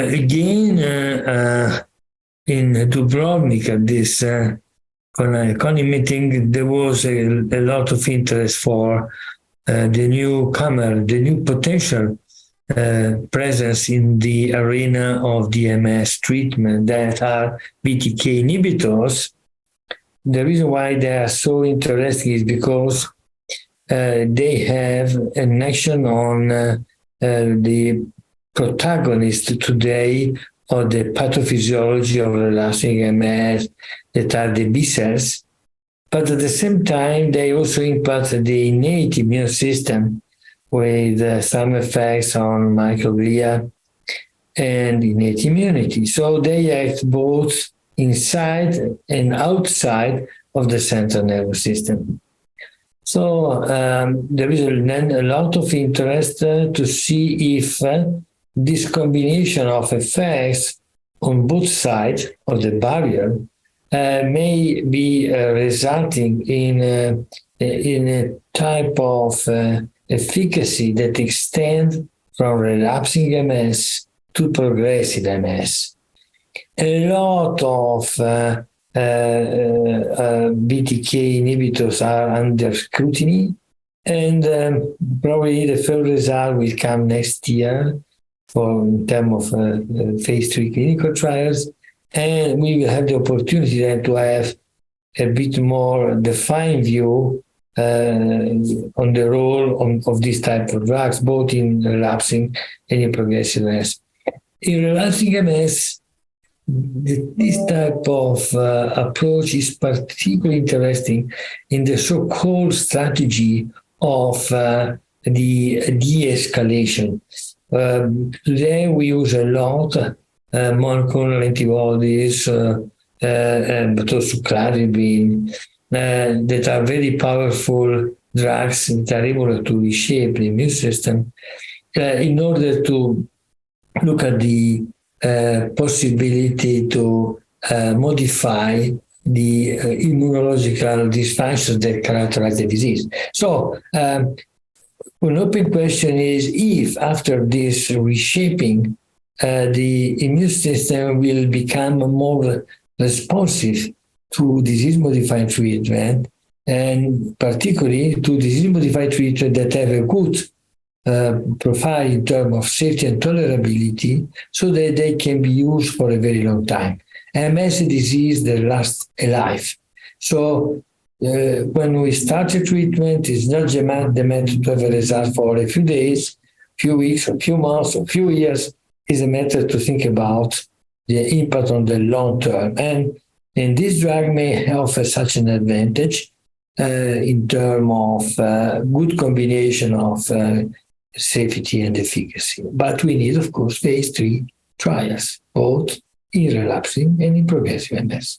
again, in Dubrovnik at this CONy meeting, there was a lot of interest for the newcomer, the new potential presence in the arena of DMS treatment that are BTK inhibitors. The reason why they are so interesting is because they have an action on the protagonist today of the pathophysiology of relapsing MS, that are the B cells, but at the same time, they also impact the innate immune system with some effects on microglia and innate immunity. So they act both inside and outside of the central nervous system. So there is a lot of interest to see if this combination of effects on both sides of the barrier may be resulting in a type of efficacy that extends from relapsing MS to progressive MS. A lot of BTK inhibitors are under scrutiny, and probably the first result will come next year in terms of phase 3 clinical trials, and we will have the opportunity then to have a bit more defined view on the role of these type of drugs, both in relapsing and in progressive MS. In relapsing MS, this type of approach is particularly interesting in the so-called strategy of the de-escalation. Today we use a lot monoclonal antibodies, but also cladribine, that are very powerful drugs that are able to reshape the immune system in order to look at the possibility to modify the immunological dysfunctions that characterize the disease. So an open question is if after this reshaping, the immune system will become more responsive to disease-modifying treatment, and particularly to disease-modified treatment that have a good profile in terms of safety and tolerability, so that they can be used for a very long time. MS is a disease that lasts a life. So when we start a treatment, it's not the matter to have a result for a few days, few weeks, a few months, or few years. It's a matter to think about the impact on the long term. And this drug may offer such an advantage in terms of good combination of safety and efficacy. But we need, of course, phase 3 trials, both in relapsing and in progressive MS.